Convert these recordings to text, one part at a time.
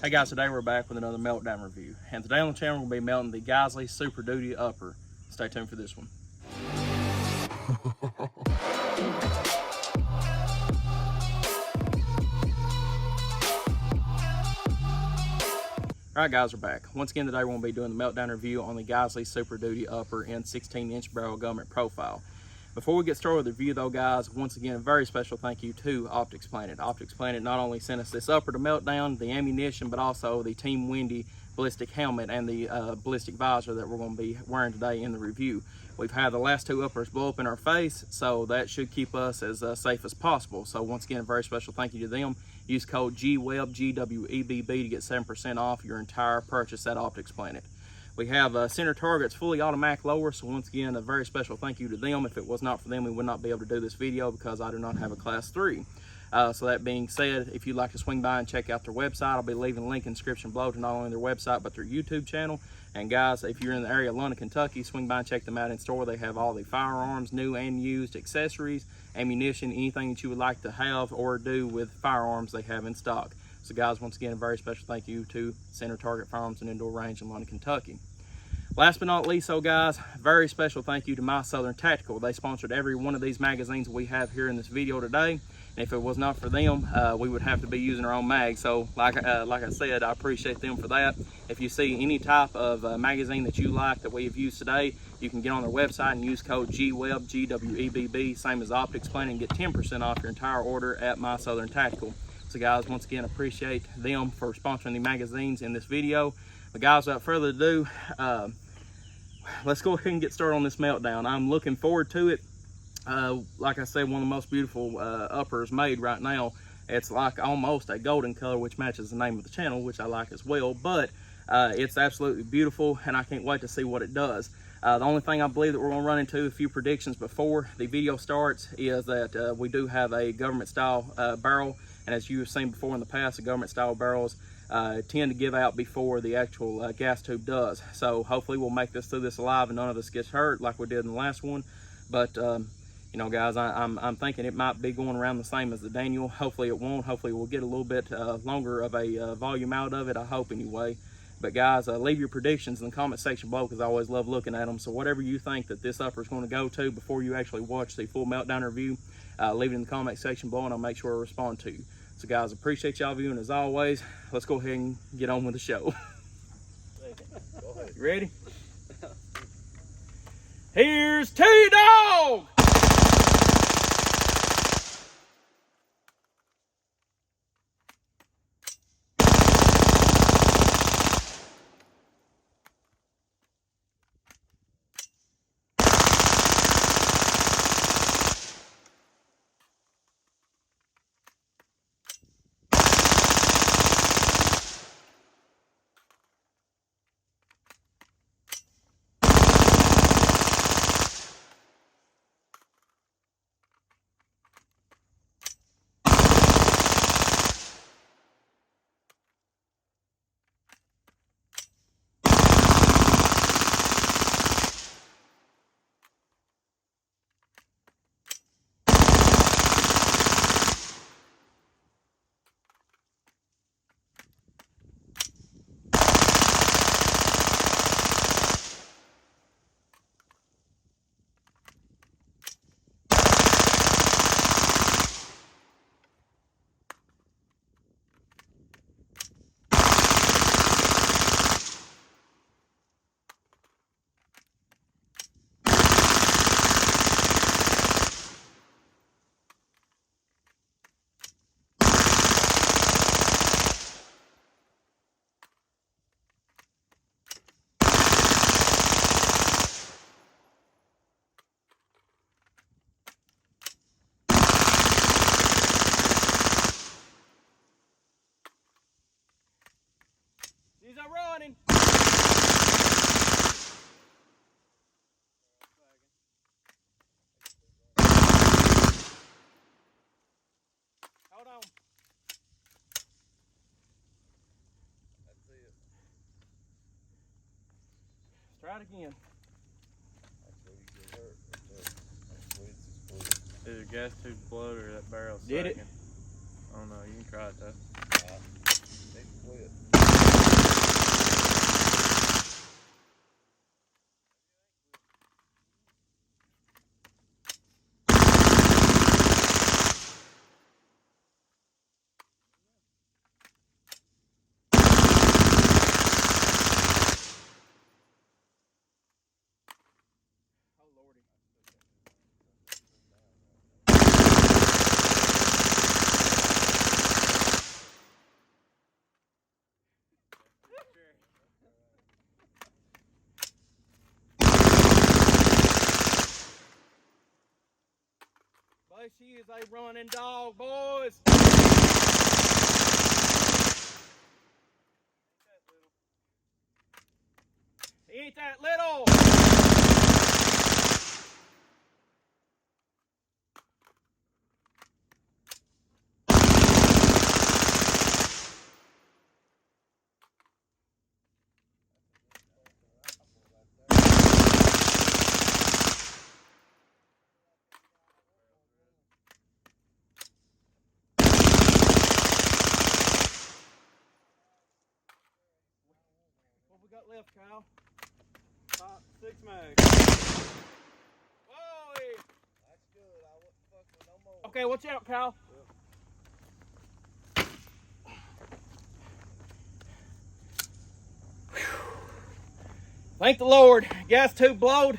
Hey guys, today we're back with another Meltdown review. And today on the channel we'll be melting the Geissele Super Duty Upper. Stay tuned for this one. Alright guys, we're back. Once again today we're going to be doing the Meltdown review on the Geissele Super Duty Upper in 16-inch barrel government profile. Before we get started with the review though guys, once again a very special thank you to Optics Planet. Optics Planet not only sent us this upper to Meltdown, the ammunition, but also the Team Windy ballistic helmet and the ballistic visor that we're going to be wearing today in the review. We've had the last two uppers blow up in our face, so that should keep us as safe as possible. So once again, a very special thank you to them. Use code GWEB, G-W-E-B-B, to get 7% off your entire purchase at Optics Planet. We have center targets, fully automatic lower, so once again, a very special thank you to them. If it was not for them, we would not be able to do this video because I do not have a Class 3. So that being said, if you'd like to swing by and check out their website, I'll be leaving a link in the description below to not only their website, but their YouTube channel. And guys, if you're in the area of London, Kentucky, swing by and check them out in store. They have all the firearms, new and used, accessories, ammunition, anything that you would like to have or do with firearms they have in stock. So guys, once again, a very special thank you to Center Target Firearms and Indoor Range in London, Kentucky. Last but not least, so guys, very special thank you to My Southern Tactical. They sponsored every one of these magazines we have here in this video today. And if it was not for them, we would have to be using our own mag. So like I said, I appreciate them for that. If you see any type of magazine that you like that we have used today, you can get on their website and use code GWEB, G-W-E-B-B, same as Optics Planet, and get 10% off your entire order at My Southern Tactical. So guys, once again, appreciate them for sponsoring the magazines in this video. But guys, without further ado, let's go ahead and get started on this Meltdown. I'm looking forward to it. Like I said, one of the most beautiful uppers made right now. It's like almost a golden color, which matches the name of the channel, which I like as well. But it's absolutely beautiful, and I can't wait to see what it does. The only thing I believe that we're going to run into, a few predictions before the video starts, is that we do have a government style barrel. And as you have seen before in the past, the government style barrels tend to give out before the actual gas tube does. So hopefully we'll make this through this alive and none of us gets hurt like we did in the last one. But you know guys, I'm thinking it might be going around the same as the Daniel. Hopefully it won't. Hopefully we'll get a little bit longer of a volume out of it, I hope anyway. But guys, leave your predictions in the comment section below because I always love looking at them. So whatever you think that this upper is going to go to before you actually watch the full Meltdown review, leave it in the comment section below and I'll make sure to respond to you. So guys, appreciate y'all viewing as always. Let's go ahead and get on with the show. You ready? Here's T-Dog! She's a running. Hold on. That's it. Let's try it again. That's where you get hurt. That's where it's exploded. Did the gas tube explode or that barrel Did it? sagging? I don't know. You can try it though. It quit. she is a running dog, boys. He ain't that little. What we got left, Kyle? 6 mags. Whoa! That's good. I wouldn't fuck with no more. Okay, watch out, Kyle. Thank the Lord, gas tube blowed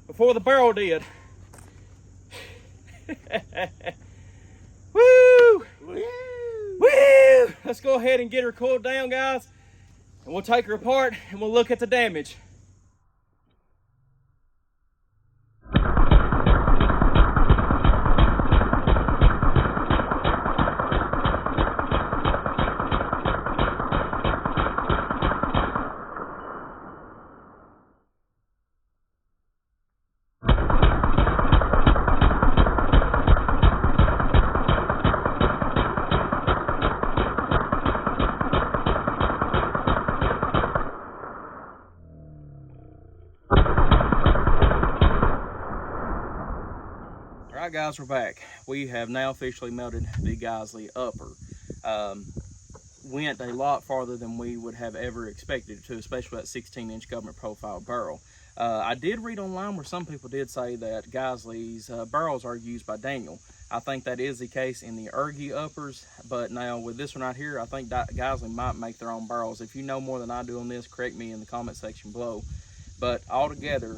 before the barrel did. Woo! Woo! Woo! Let's go ahead and get her cooled down, guys, and we'll take her apart and we'll look at the damage. Alright guys, we're back. We have now officially melted the Geissele upper. Went a lot farther than we would have ever expected it to, especially that 16-inch government profile barrel. I did read online where some people did say that Geissele's barrels are used by Daniel. I think that is the case in the Ergie uppers, but now with this one right here, I think Geissele might make their own barrels. If you know more than I do on this, correct me in the comment section below. But altogether,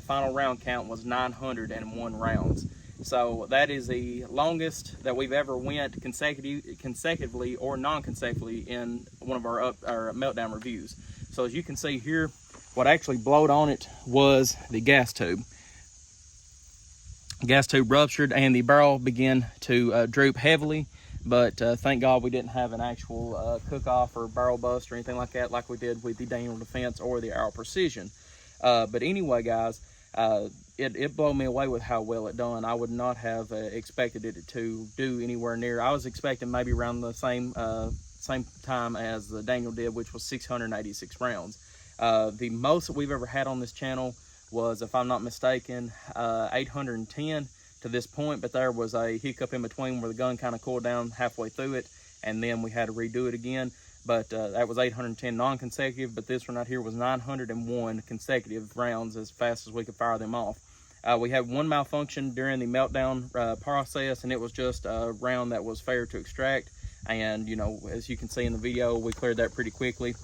final round count was 901 rounds. So that is the longest that we've ever went consecutively or non-consecutively in one of our meltdown reviews. So as you can see here, what actually blowed on it was the gas tube. Gas tube ruptured and the barrel began to droop heavily, but thank God we didn't have an actual cook-off or barrel bust or anything like that like we did with the Daniel Defense or the Arrow Precision. But anyway, guys, it blew me away with how well it done. I would not have expected it to do anywhere near. I was expecting maybe around the same time as the Daniel did, which was 686 rounds. The most that we've ever had on this channel was, if I'm not mistaken, 810 to this point, but there was a hiccup in between where the gun kind of cooled down halfway through it, and then we had to redo it again. But that was 810 non-consecutive, but this one right here was 901 consecutive rounds as fast as we could fire them off. We had one malfunction during the meltdown process, and it was just a round that was fair to extract. And, you know, as you can see in the video, we cleared that pretty quickly,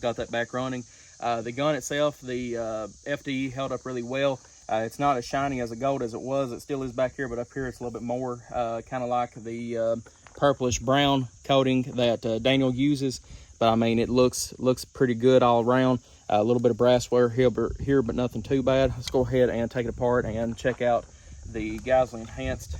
got that back running. The gun itself, the FDE held up really well. It's not as shiny as a gold as it was. It still is back here, but up here it's a little bit more, kind of like the purplish brown coating that Daniel uses. But I mean, it looks pretty good all around. A little bit of brass wear here, but nothing too bad. Let's go ahead and take it apart and check out the Geissele enhanced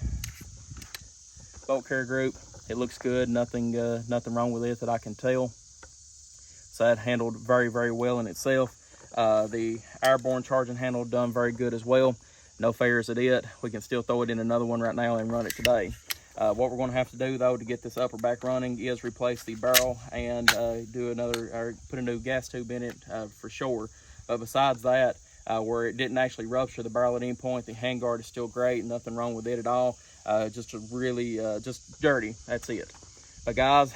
bolt carrier group. It looks good. Nothing wrong with it that I can tell. So that handled very, very well in itself. The airborne charging handle done very good as well. No failures at it. We can still throw it in another one right now and run it today. What we're going to have to do though to get this upper back running is replace the barrel and put a new gas tube in it for sure. But besides that, where it didn't actually rupture the barrel at any point, the handguard is still great. Nothing wrong with it at all. Just just dirty. That's it. But guys,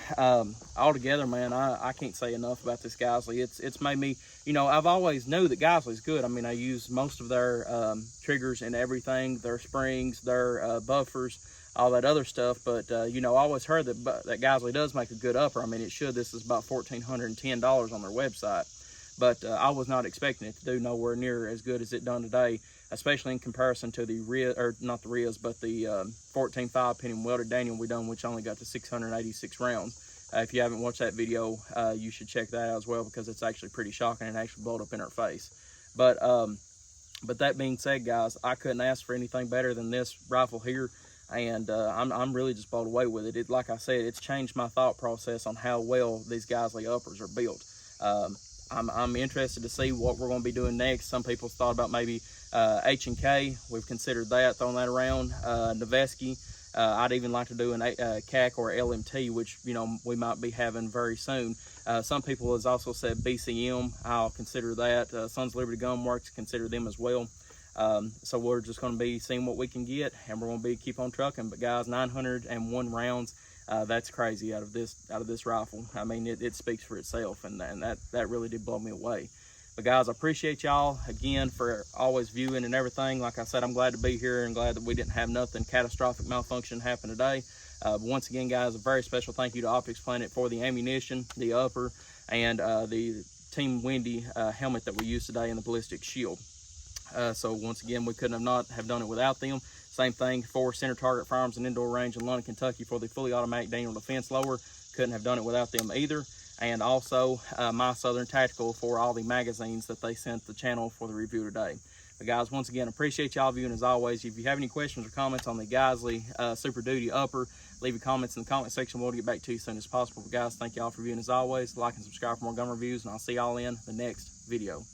altogether, man, I can't say enough about this Geissele. It's made me, you know, I've always knew that Geissele's good. I mean, I use most of their triggers and everything, their springs, their buffers, all that other stuff. But, you know, I always heard that Geissele does make a good upper. I mean, it should. This is about $1,410 on their website. But I was not expecting it to do nowhere near as good as it done today, especially in comparison to the Riz, or not the Riz, but the 14.5 pin and welded Daniel we done, which only got to 686 rounds. If you haven't watched that video, you should check that out as well, because it's actually pretty shocking and actually blowed up in our face. But that being said, guys, I couldn't ask for anything better than this rifle here. and I'm really just blown away with it. Like I said, it's changed my thought process on how well these Geissele uppers are built. I'm interested to see what we're going to be doing next. Some people thought about maybe H&K. We've considered that, throwing that around. Noveski. I'd even like to do an CAC or LMT, which we might be having very soon. Some people has also said BCM. I'll consider that. Sons of Liberty Gun Works, consider them as well. So we're just going to be seeing what we can get, and we're going to keep on trucking. But guys, 901 rounds. That's crazy out of this rifle. I mean, it speaks for itself, and that really did blow me away. But guys, I appreciate y'all again for always viewing and everything. Like I said, I'm glad to be here and glad that we didn't have nothing catastrophic malfunction happen today. But once again, guys, a very special thank you to Optics Planet for the ammunition, the upper, and the Team Windy helmet that we used today, and the ballistic shield. So once again, we couldn't have done it without them. Same thing for Center Target Firearms and Indoor Range in London, Kentucky for the fully automatic Daniel Defense Lower. Couldn't have done it without them either. And also My Southern Tactical for all the magazines that they sent the channel for the review today. But guys, once again, appreciate y'all viewing as always. If you have any questions or comments on the Geissele Super Duty upper, leave your comments in the comment section. We'll get back to you as soon as possible. But guys, thank y'all for viewing as always. Like and subscribe for more gun reviews, and I'll see y'all in the next video.